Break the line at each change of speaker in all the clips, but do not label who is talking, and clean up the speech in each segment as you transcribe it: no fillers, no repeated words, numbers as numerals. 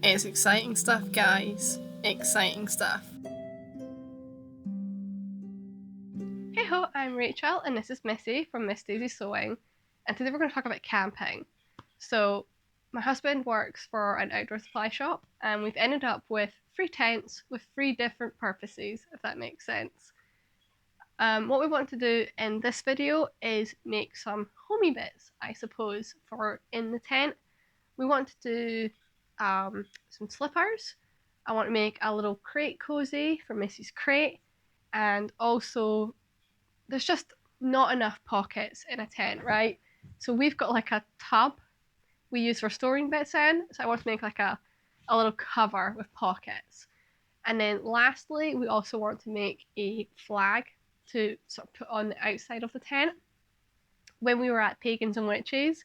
It's exciting stuff, guys. Exciting stuff. Hey ho, I'm Rachel and this is Missy from Miss Daisy Sewing, and today we're going to talk about camping. So my husband works for an outdoor supply shop and we've ended up with 3 tents with 3 different purposes, if that makes sense. What we want to do in this video is make some homey bits, I suppose, for in the tent. We want to do some slippers. I want to make a little crate cozy for Missy's crate, and also there's just not enough pockets in a tent, right? So we've got like a tub we use for storing bits in, so I want to make like a little cover with pockets. And then lastly, we also want to make a flag to sort of put on the outside of the tent. When we were at Pagans and Witches,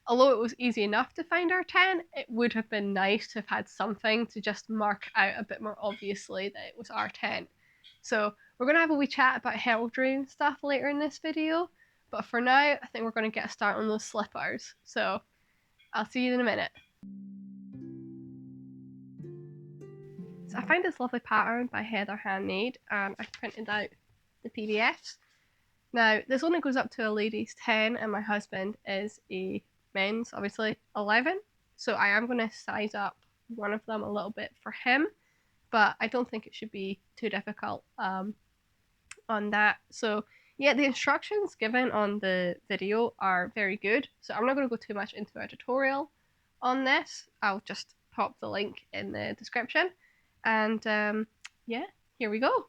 although it was easy enough to find our tent, it would have been nice to have had something to just mark out a bit more obviously that it was our tent. So we're going to have a wee chat about heraldry and stuff later in this video, but for now I think we're going to get a start on those slippers. So I'll see you in a minute. So I found this lovely pattern by Heather Handmade and I've printed out the PDFs. Now this only goes up to a lady's 10 and my husband is a men's, obviously, 11. So I am going to size up one of them a little bit for him, but I don't think it should be too difficult on that. So yeah, the instructions given on the video are very good. So I'm not going to go too much into a tutorial on this. I'll just pop the link in the description. And yeah, here we go.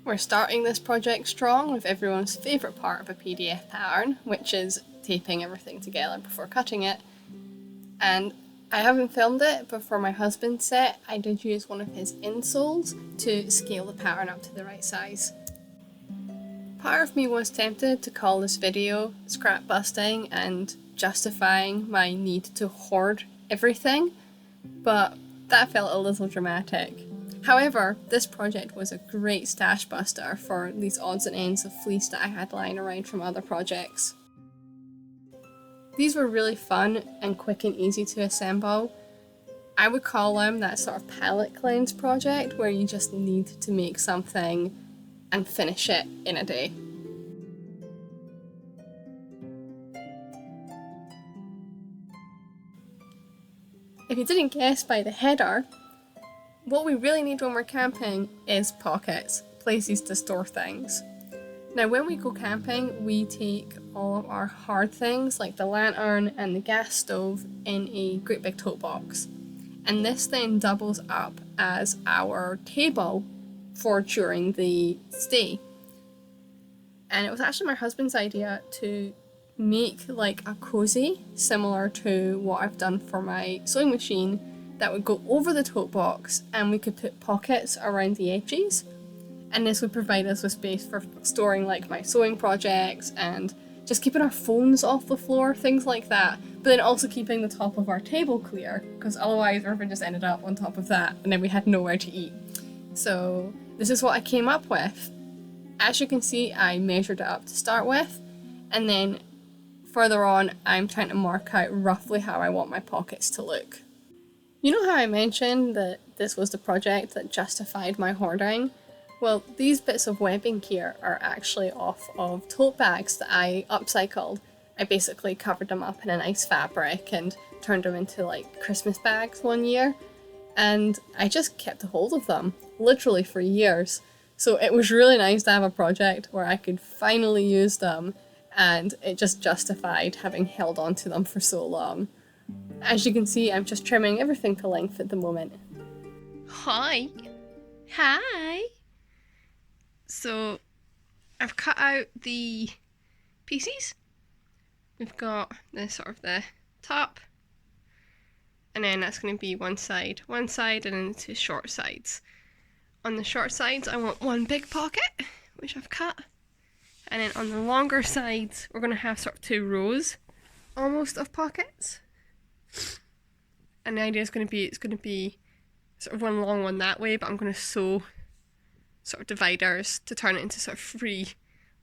We're starting this project strong with everyone's favourite part of a PDF pattern, which is taping everything together before cutting it. And I haven't filmed it, but for my husband's set, I did use one of his insoles to scale the pattern up to the right size. Part of me was tempted to call this video scrap busting and justifying my need to hoard everything, but that felt a little dramatic. However, this project was a great stash buster for these odds and ends of fleece that I had lying around from other projects. These were really fun and quick and easy to assemble. I would call them that sort of palette cleanse project where you just need to make something and finish it in a day. If you didn't guess by the header, what we really need when we're camping is pockets, places to store things. Now when we go camping, we take all of our hard things like the lantern and the gas stove in a great big tote box. And this then doubles up as our table for during the stay. And it was actually my husband's idea to make like a cozy similar to what I've done for my sewing machine that would go over the tote box and we could put pockets around the edges, and this would provide us with space for storing like my sewing projects and just keeping our phones off the floor, things like that, but then also keeping the top of our table clear because otherwise everyone just ended up on top of that and then we had nowhere to eat. So this is what I came up with. As you can see, I measured it up to start with, and then further on I'm trying to mark out roughly how I want my pockets to look. You know how I mentioned that this was the project that justified my hoarding? Well, these bits of webbing here are actually off of tote bags that I upcycled. I basically covered them up in a nice fabric and turned them into like Christmas bags one year, and I just kept a hold of them, literally for years. So it was really nice to have a project where I could finally use them, and it just justified having held on to them for so long. As you can see, I'm just trimming everything to length at the moment. Hi! Hi! So, I've cut out the pieces. We've got the sort of the top, and then that's going to be one side, and then the 2 short sides. On the short sides, I want one big pocket, which I've cut, and then on the longer sides, we're going to have sort of 2 rows, almost, of pockets. And the idea is going to be, it's going to be sort of one long one that way, but I'm going to sew sort of dividers to turn it into sort of 3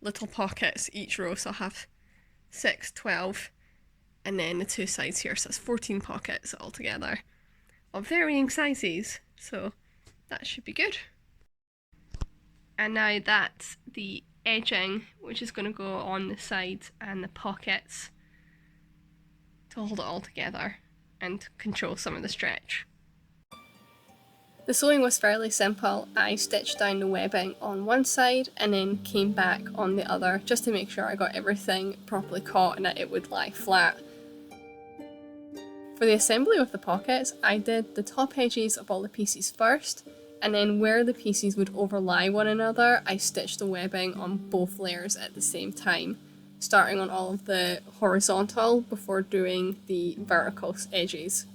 little pockets each row. So I'll have 6, 12, and then the two sides here, so that's 14 pockets altogether of varying sizes, so that should be good. And now that's the edging, which is going to go on the sides and the pockets to hold it all together and control some of the stretch. The sewing was fairly simple. I stitched down the webbing on one side and then came back on the other just to make sure I got everything properly caught and that it would lie flat. For the assembly of the pockets, I did the top edges of all the pieces first, and then where the pieces would overlie one another, I stitched the webbing on both layers at the same time, starting on all of the horizontal before doing the vertical edges.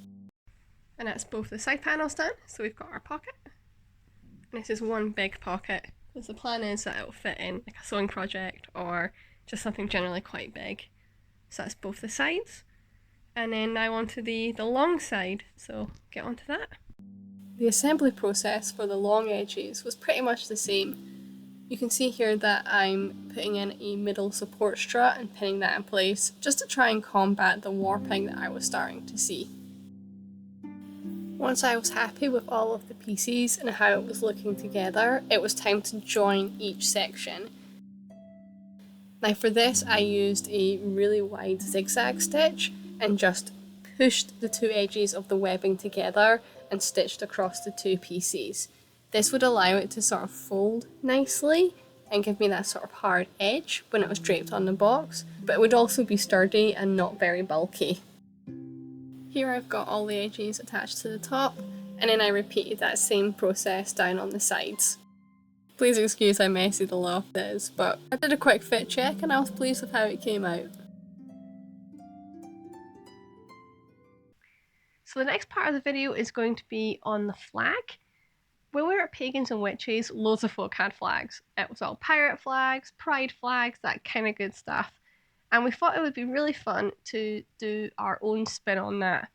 And that's both the side panels done, so we've got our pocket. And this is one big pocket, because the plan is that it'll fit in like a sewing project or just something generally quite big. So that's both the sides. And then now onto the long side, so get onto that. The assembly process for the long edges was pretty much the same. You can see here that I'm putting in a middle support strut and pinning that in place just to try and combat the warping that I was starting to see. Once I was happy with all of the pieces and how it was looking together, it was time to join each section. Now for this I used a really wide zigzag stitch and just pushed the two edges of the webbing together and stitched across the two pieces. This would allow it to sort of fold nicely and give me that sort of hard edge when it was draped on the box, but it would also be sturdy and not very bulky. Here I've got all the edges attached to the top, and then I repeated that same process down on the sides. Please excuse how messy the loft is, but I did a quick fit check and I was pleased with how it came out. So the next part of the video is going to be on the flag. When we were at Pagans and Witches, loads of folk had flags. It was all pirate flags, pride flags, that kind of good stuff. And we thought it would be really fun to do our own spin on that.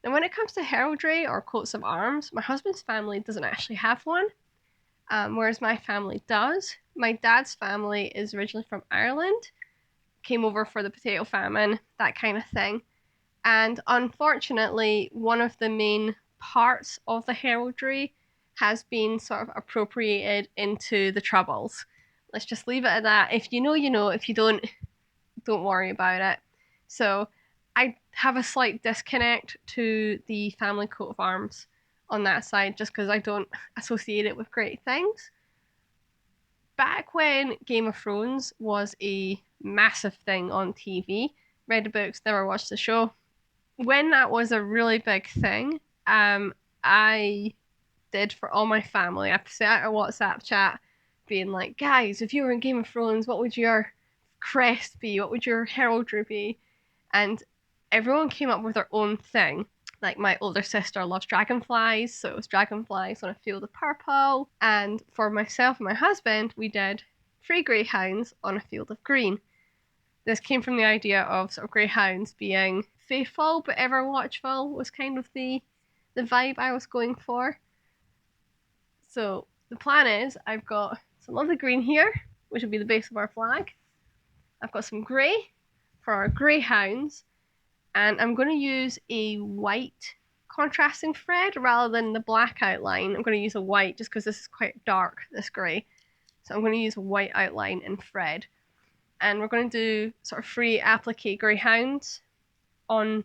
Now when it comes to heraldry or coats of arms, my husband's family doesn't actually have one, whereas my family does. My dad's family is originally from Ireland, came over for the potato famine, that kind of thing. And unfortunately, one of the main parts of the heraldry has been sort of appropriated into the Troubles. Let's just leave it at that. If you know, you know. If you don't worry about it. So I have a slight disconnect to the family coat of arms on that side, just because I don't associate it with great things. Back when Game of Thrones was a massive thing on TV, read the books, never watched the show. When that was a really big thing, I did for all my family. I set out a WhatsApp chat being like, guys, if you were in Game of Thrones, what would your crest be? What would your heraldry be? And everyone came up with their own thing. Like my older sister loves dragonflies, so it was dragonflies on a field of purple. And for myself and my husband, we did 3 greyhounds on a field of green. This came from the idea of sort of greyhounds being faithful but ever watchful was kind of the vibe I was going for. So the plan is I've got some of the green here, which will be the base of our flag. I've got some grey for our greyhounds, and I'm going to use a white contrasting thread rather than the black outline. I'm going to use a white just because this is quite dark, this grey. So I'm going to use a white outline and thread. And we're going to do sort of 3 applique greyhounds on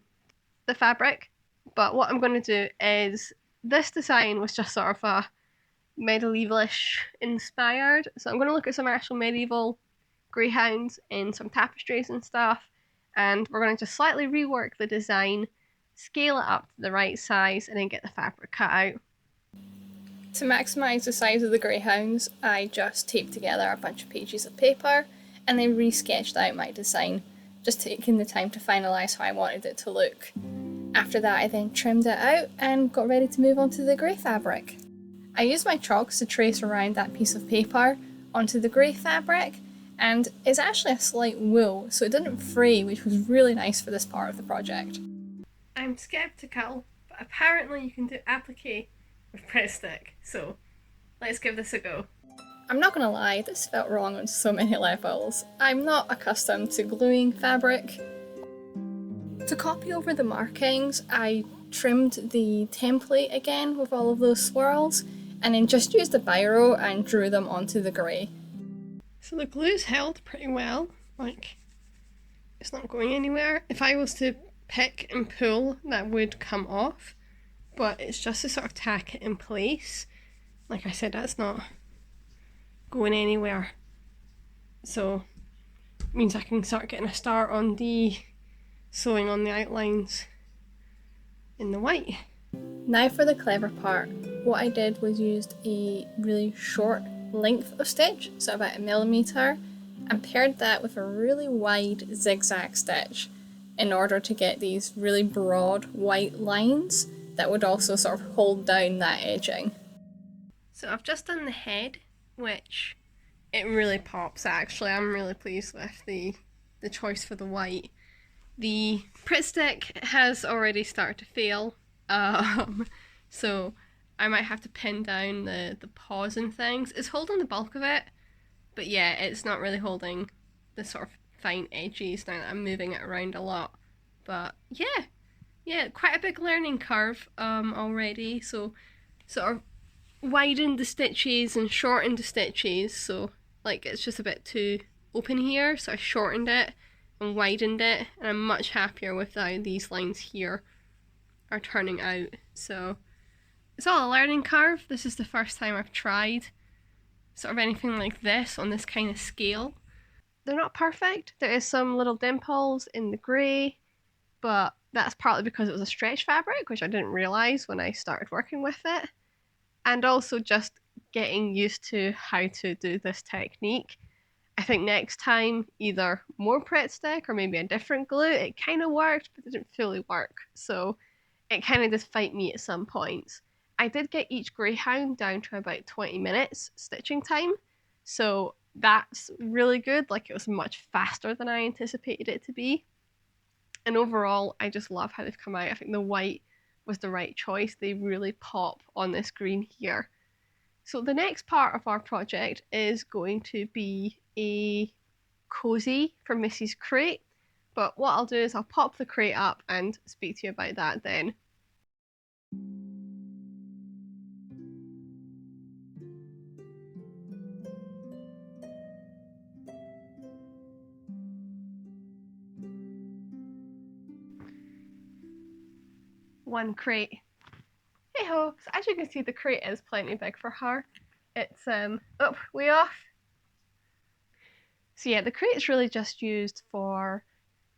the fabric. But what I'm going to do is, this design was just sort of a medievalish inspired. So I'm going to look at some actual medieval greyhounds in some tapestries and stuff. And we're going to just slightly rework the design, scale it up to the right size, and then get the fabric cut out. To maximise the size of the greyhounds, I just taped together a bunch of pages of paper and then re-sketched out my design, just taking the time to finalise how I wanted it to look. After that I then trimmed it out and got ready to move on to the grey fabric. I used my chalks to trace around that piece of paper onto the grey fabric, and it's actually a slight wool, so it didn't fray, which was really nice for this part of the project. I'm sceptical, but apparently you can do applique with press stick, so let's give this a go. I'm not gonna lie, this felt wrong on so many levels. I'm not accustomed to gluing fabric. To copy over the markings, I trimmed the template again with all of those swirls, and then just used the biro and drew them onto the grey. So the glue's held pretty well, like it's not going anywhere. If I was to pick and pull, that would come off, but it's just to sort of tack it in place. Like I said, that's not going anywhere. So it means I can start getting a start on the sewing on the outlines in the white. Now for the clever part. What I did was used a really short length of stitch, so about 1 millimeter, and paired that with a really wide zigzag stitch in order to get these really broad white lines that would also sort of hold down that edging. So I've just done the head, which it really pops actually. I'm really pleased with the choice for the white. The Pritt stick has already started to fail, so I might have to pin down the paws and things. It's holding the bulk of it, but yeah, it's not really holding the sort of fine edges now that I'm moving it around a lot. But yeah, quite a big learning curve already, so sort of widened the stitches and shortened the stitches, so like it's just a bit too open here, so I shortened it and widened it, and I'm much happier with how these lines here are turning out. So it's all a learning curve. This is the first time I've tried sort of anything like this on this kind of scale. They're not perfect. There is some little dimples in the grey, but that's partly because it was a stretch fabric, which I didn't realise when I started working with it. And also just getting used to how to do this technique. I think next time, either more Pritt stick or maybe a different glue. It kind of worked, but it didn't fully work. So it kind of did fight me at some points. I did get each greyhound down to about 20 minutes stitching time. So that's really good. Like, it was much faster than I anticipated it to be. And overall, I just love how they've come out. I think the white was the right choice. They really pop on this green here. So the next part of our project is going to be a cozy for Missy's crate. But what I'll do is I'll pop the crate up and speak to you about that then. One crate. Hey ho! So as you can see, the crate is plenty big for her. It's way off. So yeah, the crate is really just used for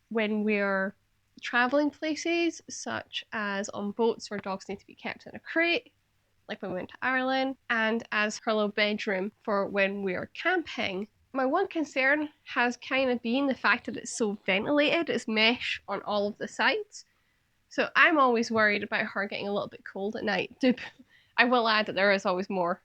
when we're traveling places, such as on boats where dogs need to be kept in a crate, like when we went to Ireland, and as her little bedroom for when we're camping. My one concern has kind of been the fact that it's so ventilated, it's mesh on all of the sides. So I'm always worried about her getting a little bit cold at night. I will add that there is always more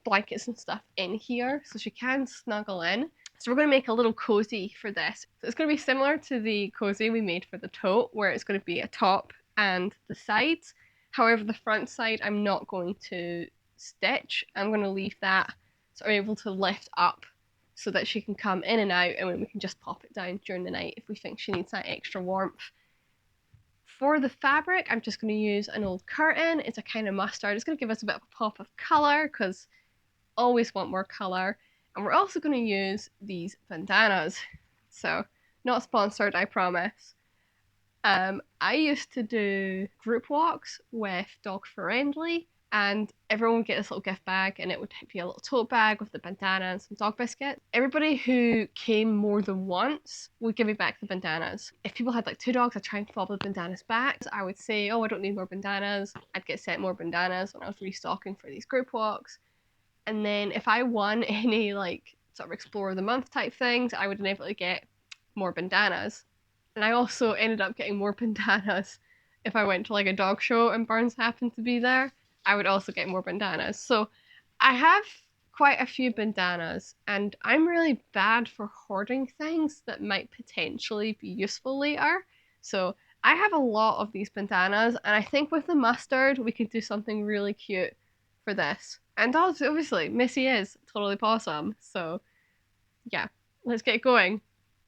blankets and stuff in here, so she can snuggle in. So we're going to make a little cozy for this. So it's going to be similar to the cozy we made for the tote, where it's going to be a top and the sides. However, the front side I'm not going to stitch. I'm going to leave that so I'm able to lift up so that she can come in and out, and then we can just pop it down during the night if we think she needs that extra warmth. For the fabric, I'm just going to use an old curtain. It's a kind of mustard. It's going to give us a bit of a pop of colour, because always want more colour. And we're also going to use these bandanas. So, not sponsored, I promise. I used to do group walks with Dog Friendly, and everyone would get this little gift bag, and it would be a little tote bag with the bandana and some dog biscuit. Everybody who came more than once would give me back the bandanas. If people had like 2 dogs, I'd try and fob the bandanas back. I would say, oh, I don't need more bandanas. I'd get sent more bandanas when I was restocking for these group walks. And then if I won any like sort of Explorer of the Month type things, I would inevitably get more bandanas. And I also ended up getting more bandanas if I went to like a dog show and Burns happened to be there. I would also get more bandanas. So I have quite a few bandanas, and I'm really bad for hoarding things that might potentially be useful later. So I have a lot of these bandanas, and I think with the mustard we could do something really cute for this. And also, obviously, Missy is totally possum. So yeah, let's get going.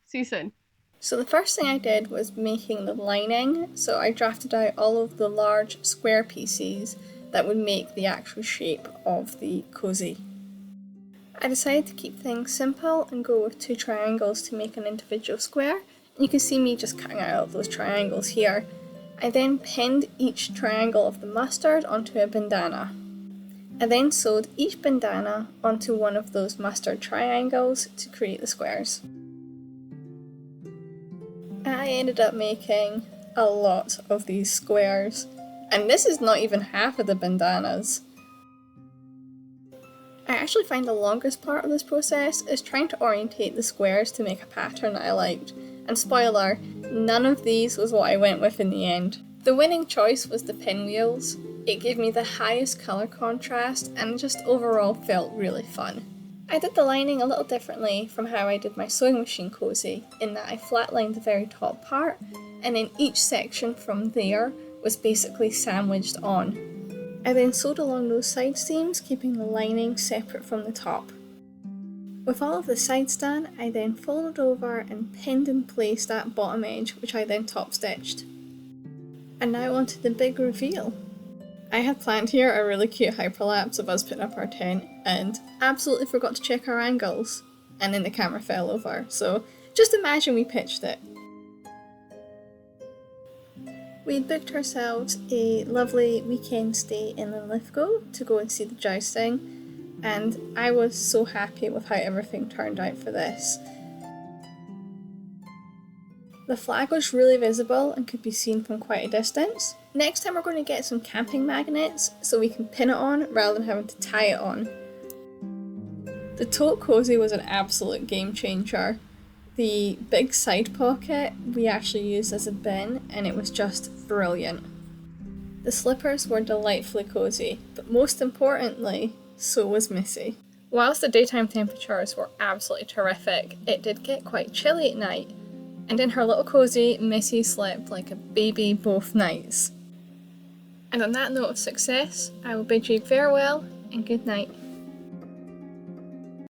See you soon. So the first thing I did was making the lining, so I drafted out all of the large square pieces that would make the actual shape of the cozy. I decided to keep things simple and go with 2 triangles to make an individual square, and you can see me just cutting out those triangles here. I then pinned each triangle of the mustard onto a bandana. I then sewed each bandana onto one of those mustard triangles to create the squares. I ended up making a lot of these squares, and this is not even half of the bandanas. I actually find the longest part of this process is trying to orientate the squares to make a pattern that I liked, and spoiler, none of these was what I went with in the end. The winning choice was the pinwheels. It gave me the highest colour contrast and just overall felt really fun. I did the lining a little differently from how I did my sewing machine cozy, in that I flatlined the very top part, and then each section from there was basically sandwiched on. I then sewed along those side seams, keeping the lining separate from the top. With all of the sides done, I then folded over and pinned in place that bottom edge, which I then top stitched. And now onto the big reveal. I had planned here a really cute hyperlapse of us putting up our tent and absolutely forgot to check our angles, and then the camera fell over, so just imagine we pitched it. We had booked ourselves a lovely weekend stay in Linlithgow to go and see the jousting, and I was so happy with how everything turned out for this. The flag was really visible and could be seen from quite a distance. Next time we're going to get some camping magnets so we can pin it on rather than having to tie it on. The tote cozy was an absolute game changer. The big side pocket we actually used as a bin and it was just brilliant. The slippers were delightfully cozy, but most importantly, so was Missy. Whilst the daytime temperatures were absolutely terrific, it did get quite chilly at night, and in her little cozy, Missy slept like a baby both nights. And on that note of success, I will bid you farewell and good night.